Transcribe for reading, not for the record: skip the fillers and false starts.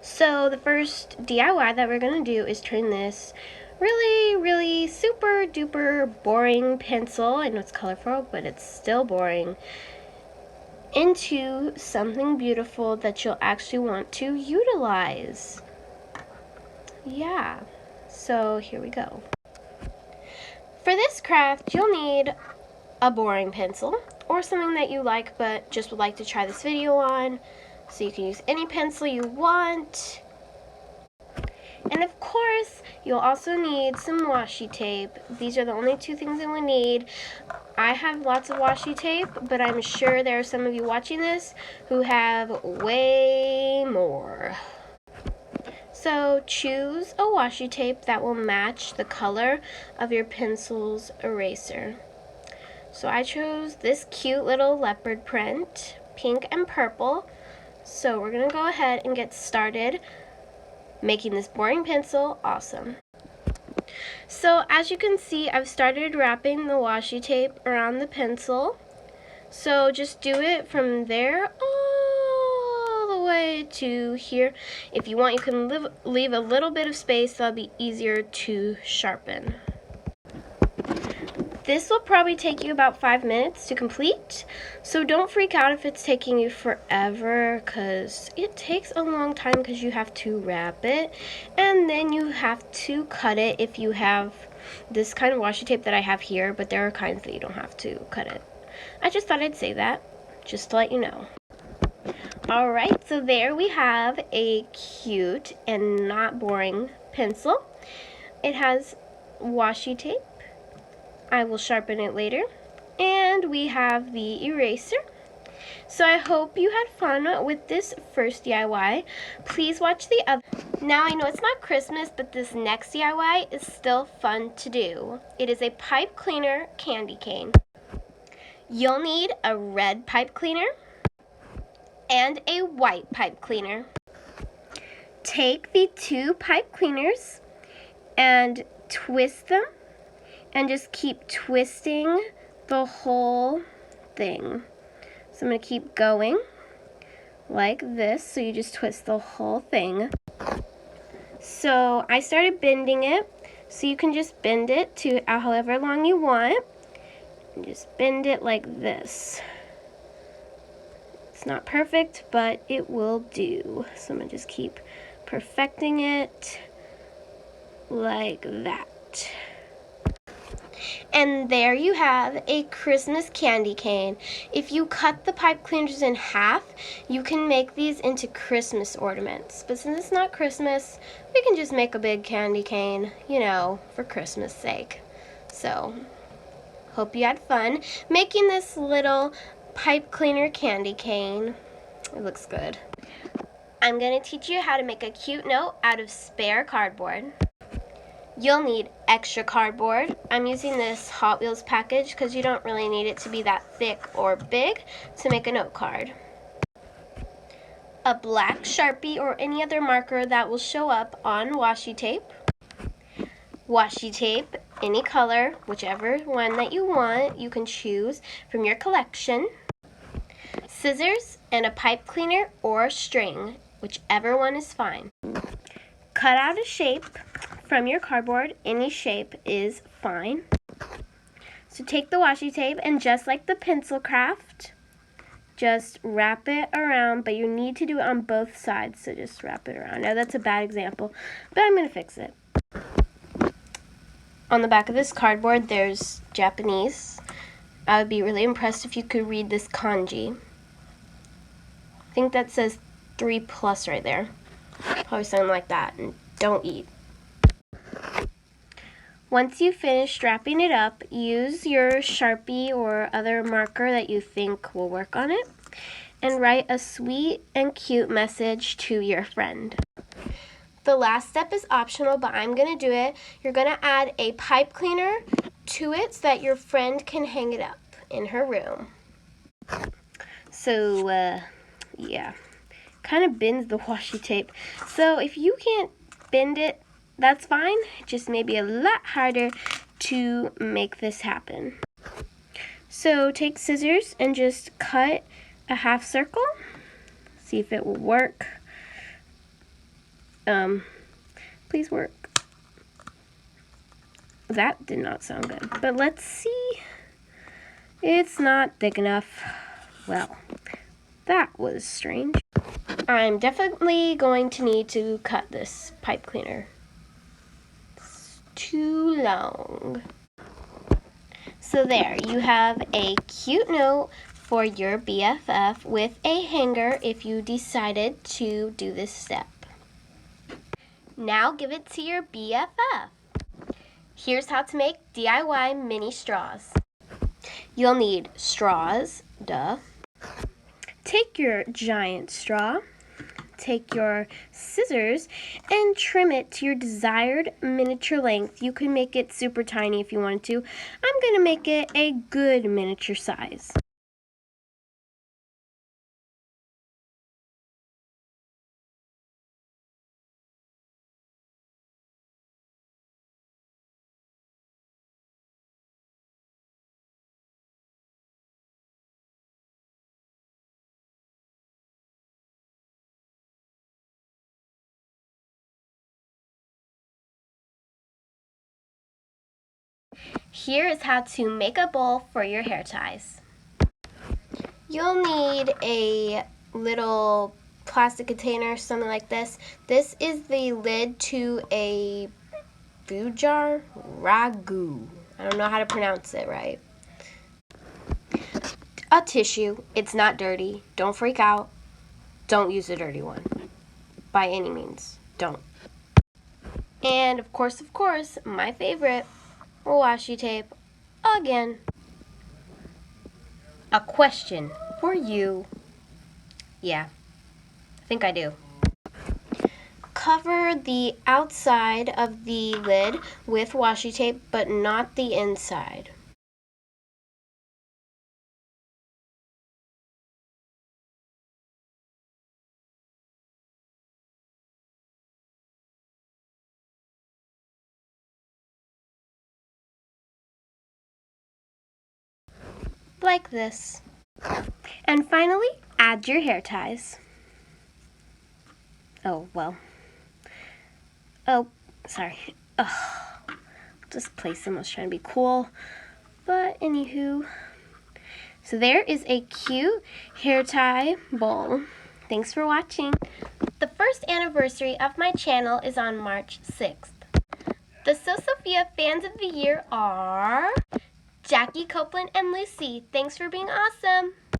So the first DIY that we're going to do is turn this really super duper boring pencil, I know it's colorful, but it's still boring, into something beautiful that you'll actually want to utilize. Yeah, so here we go. For this craft, you'll need a boring pencil or something that you like but just would like to try this video on. So you can use any pencil you want. And of course, you'll also need some washi tape. These are the only two things that we need. I have lots of washi tape, but I'm sure there are some of you watching this who have way more. So choose a washi tape that will match the color of your pencil's eraser. So I chose this cute little leopard print, pink and purple. So we're gonna go ahead and get started making this boring pencil awesome. So as you can see, I've started wrapping the washi tape around the pencil. So just do it from there all the way to here. If you want, you can leave a little bit of space, that'll be easier to sharpen. This will probably take you about 5 minutes to complete, so don't freak out if it's taking you forever, because it takes a long time because you have to wrap it, and then you have to cut it if you have this kind of washi tape that I have here, but there are kinds that you don't have to cut it. I just thought I'd say that, just to let you know. Alright, so there we have a cute and not boring pencil. It has washi tape. I will sharpen it later. And we have the eraser. So I hope you had fun with this first DIY. Please watch the other. Now I know it's not Christmas, but this next DIY is still fun to do. It is a pipe cleaner candy cane. You'll need a red pipe cleaner and a white pipe cleaner. Take the two pipe cleaners and twist them. And just keep twisting the whole thing. So I'm going to keep going like this. So you just twist the whole thing. So I started bending it. So you can just bend it to however long you want. And just bend it like this. It's not perfect, but it will do. So I'm going to just keep perfecting it like that. And there you have a Christmas candy cane. If you cut the pipe cleaners in half, you can make these into Christmas ornaments. But since it's not Christmas, we can just make a big candy cane, you know, for Christmas sake. So, hope you had fun making this little pipe cleaner candy cane. It looks good. I'm going to teach you how to make a cute note out of spare cardboard. You'll need extra cardboard. I'm using this Hot Wheels package because you don't really need it to be that thick or big to make a note card. A black Sharpie or any other marker that will show up on washi tape. Washi tape, any color, whichever one that you want, you can choose from your collection. Scissors and a pipe cleaner or string, whichever one is fine. Cut out a shape from your cardboard. Any shape is fine. So take the washi tape and just like the pencil craft, just wrap it around, but you need to do it on both sides, so just wrap it around. Now that's a bad example, but I'm going to fix it. On the back of this cardboard there's Japanese. I would be really impressed if you could read this kanji. I think that says 3+ right there. Probably something like that, and don't eat. Once you've finished wrapping it up, use your Sharpie or other marker that you think will work on it, and write a sweet and cute message to your friend. The last step is optional, but I'm going to do it. You're going to add a pipe cleaner to it so that your friend can hang it up in her room. So, yeah. Kind of bends the washi tape. So if you can't bend it, that's fine. It just may be a lot harder to make this happen. So take scissors and just cut a half circle. See if it will work. Please work. That did not sound good. But let's see. It's not thick enough. Well, that was strange. I'm definitely going to need to cut this pipe cleaner. It's too long. So there, you have a cute note for your BFF with a hanger if you decided to do this step. Now give it to your BFF. Here's how to make DIY mini straws. You'll need straws, duh. Take your giant straw, take your scissors, and trim it to your desired miniature length. You can make it super tiny if you wanted to. I'm going to make it a good miniature size. Here is how to make a bowl for your hair ties. You'll need a little plastic container, something like this. This is the lid to a food jar, ragu. I don't know how to pronounce it right. A tissue. It's not dirty. Don't freak out. Don't use a dirty one. By any means, don't. And of course, my favorite, washi tape again. A question for you. Yeah, I think I do. Cover the outside of the lid with washi tape, but not the inside. Like this. And finally, add your hair ties. Oh, well. Oh, sorry. Ugh. Just place them. I was trying to be cool. But anywho. So there is a cute hair tie bowl. Thanks for watching. The first anniversary of my channel is on March 6th. The SoSophia fans of the year are Jackie, Copeland, and Lucy. Thanks for being awesome.